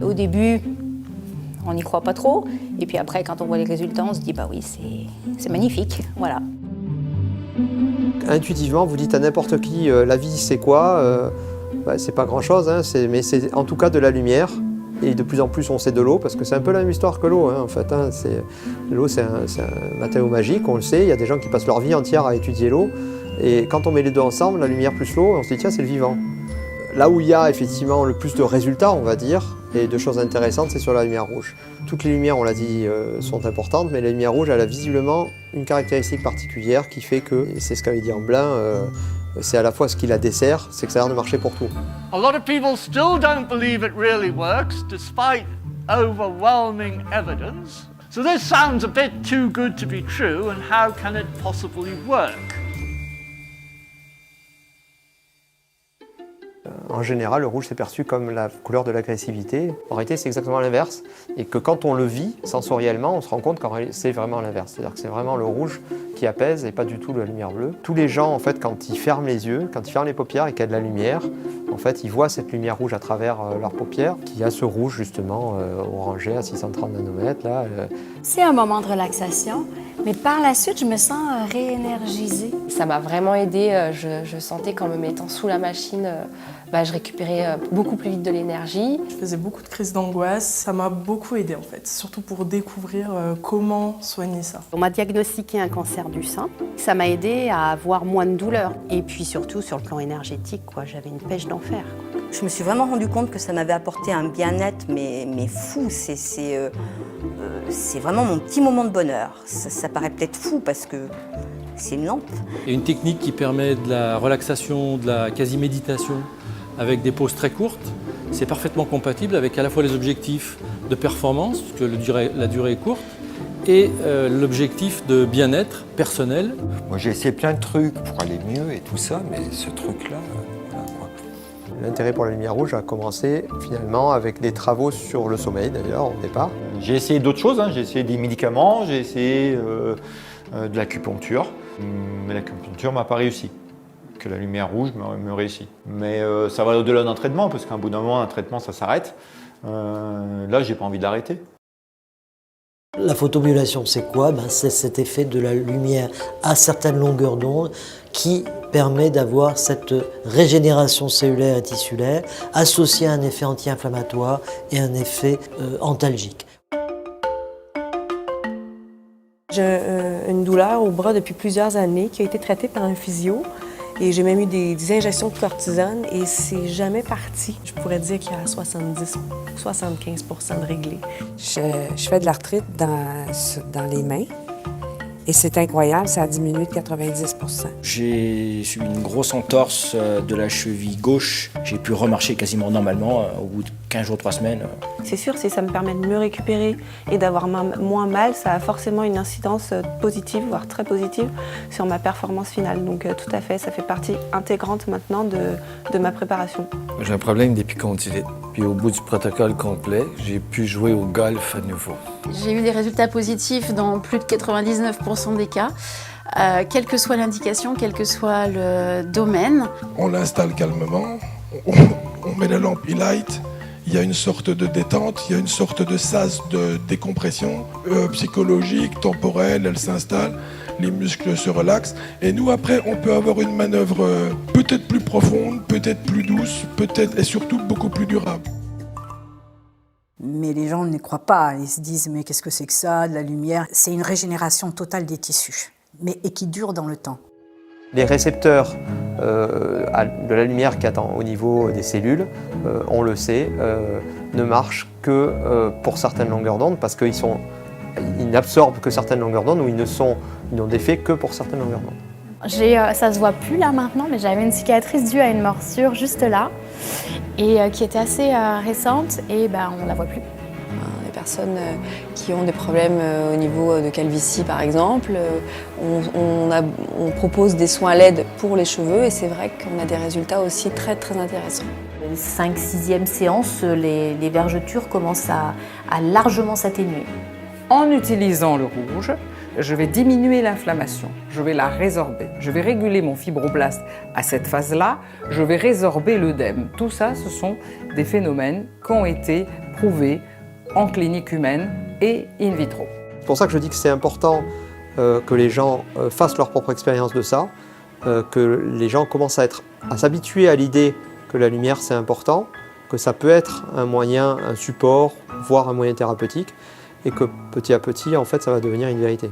Au début, on n'y croit pas trop. Et puis après, quand on voit les résultats, on se dit bah oui, c'est magnifique. Voilà. Intuitivement, vous dites à n'importe qui la vie c'est quoi c'est pas grand chose, hein, mais c'est en tout cas de la lumière. Et de plus en plus on sait de l'eau, parce que c'est un peu la même histoire que l'eau en fait. L'eau c'est un matériau magique, on le sait, il y a des gens qui passent leur vie entière à étudier l'eau. Et quand on met les deux ensemble, la lumière plus l'eau, on se dit tiens c'est le vivant. Là où il y a effectivement le plus de résultats, on va dire, et de choses intéressantes, c'est sur la lumière rouge. Toutes les lumières, on l'a dit, sont importantes, mais la lumière rouge, elle a visiblement une caractéristique particulière qui fait que, et c'est ce qu'avait dit Amblin, c'est à la fois ce qui la dessert, c'est que ça a l'air de marcher pour tout. A lot of people still don't believe it really works, despite overwhelming evidence. So this sounds a bit too good to be true, and how can it possibly work? En général, le rouge c'est perçu comme la couleur de l'agressivité. En réalité, c'est exactement l'inverse. Et que quand on le vit sensoriellement, on se rend compte que c'est vraiment l'inverse. C'est-à-dire que c'est vraiment le rouge qui apaise et pas du tout la lumière bleue. Tous les gens, en fait, quand ils ferment les yeux, quand ils ferment les paupières et qu'il y a de la lumière, en fait, ils voient cette lumière rouge à travers leurs paupières, qui a ce rouge justement orangé à 630 nanomètres. Là, C'est un moment de relaxation, mais par la suite, je me sens réénergisée. Ça m'a vraiment aidée. Je sentais qu'en me mettant sous la machine, je récupérais beaucoup plus vite de l'énergie. Je faisais beaucoup de crises d'angoisse. Ça m'a beaucoup aidée en fait, surtout pour découvrir comment soigner ça. On m'a diagnostiqué un cancer du sein. Ça m'a aidée à avoir moins de douleur. Et puis surtout sur le plan énergétique, j'avais une pêche d'enfer. Je me suis vraiment rendu compte que ça m'avait apporté un bien-être, mais fou. C'est vraiment mon petit moment de bonheur. Ça paraît peut-être fou parce que c'est une lampe. Il y a une technique qui permet de la relaxation, de la quasi-méditation avec des pauses très courtes. C'est parfaitement compatible avec à la fois les objectifs de performance, parce que la durée est courte, et l'objectif de bien-être personnel. Moi j'ai essayé plein de trucs pour aller mieux et tout ça, mais ce truc-là, voilà quoi. L'intérêt pour la lumière rouge a commencé finalement avec des travaux sur le sommeil d'ailleurs au départ. J'ai essayé d'autres choses, j'ai essayé des médicaments, j'ai essayé de l'acupuncture, mais l'acupuncture m'a pas réussi. Que la lumière rouge me réussit. Mais ça va au-delà d'un traitement, parce qu'à un bout d'un moment, un traitement, ça s'arrête. Là, j'ai pas envie d'arrêter. La photomodulation, c'est quoi? C'est cet effet de la lumière à certaines longueurs d'onde qui permet d'avoir cette régénération cellulaire et tissulaire associée à un effet anti-inflammatoire et un effet antalgique. J'ai une douleur au bras depuis plusieurs années qui a été traitée par un physio. Et j'ai même eu des injections de cortisone et c'est jamais parti. Je pourrais dire qu'il y a 70-75% de réglé. Je fais de l'arthrite dans les mains et c'est incroyable, ça a diminué de 90%. J'ai eu une grosse entorse de la cheville gauche. J'ai pu remarcher quasiment normalement au bout de 15 jours, 3 semaines. C'est sûr, si ça me permet de mieux récupérer et d'avoir moins mal, ça a forcément une incidence positive, voire très positive, sur ma performance finale. Donc tout à fait, ça fait partie intégrante maintenant de ma préparation. J'ai un problème d'épicondylite. Puis au bout du protocole complet, j'ai pu jouer au golf à nouveau. J'ai eu des résultats positifs dans plus de 99% des cas. Quelle que soit l'indication, quel que soit le domaine. On l'installe calmement, on met la lampe e-light, il y a une sorte de détente, il y a une sorte de sas de décompression psychologique, temporelle, elle s'installe, les muscles se relaxent. Et nous, après, on peut avoir une manœuvre peut-être plus profonde, peut-être plus douce, peut-être et surtout beaucoup plus durable. Mais les gens ne croient pas, ils se disent mais qu'est-ce que c'est que ça, de la lumière? C'est une régénération totale des tissus, et qui dure dans le temps. Les récepteurs de la lumière qu'il y a au niveau des cellules, on le sait, ne marchent que pour certaines longueurs d'onde parce qu'ils n'absorbent que certaines longueurs d'onde ou ils n'ont d'effet que pour certaines longueurs d'onde. Ça se voit plus là maintenant, mais j'avais une cicatrice due à une morsure juste là et qui était assez récente et on la voit plus. Les personnes qui ont des problèmes au niveau de calvitie par exemple, on propose des soins LED pour les cheveux et c'est vrai qu'on a des résultats aussi très très intéressants. 5-6e séance, les vergetures commencent à largement s'atténuer. En utilisant le rouge, je vais diminuer l'inflammation, je vais la résorber, je vais réguler mon fibroblast à cette phase-là, je vais résorber l'œdème. Tout ça, ce sont des phénomènes qui ont été prouvés en clinique humaine et in vitro. C'est pour ça que je dis que c'est important que les gens fassent leur propre expérience de ça, que les gens commencent à s'habituer à l'idée que la lumière c'est important, que ça peut être un moyen, un support, voire un moyen thérapeutique, et que petit à petit, en fait, ça va devenir une vérité.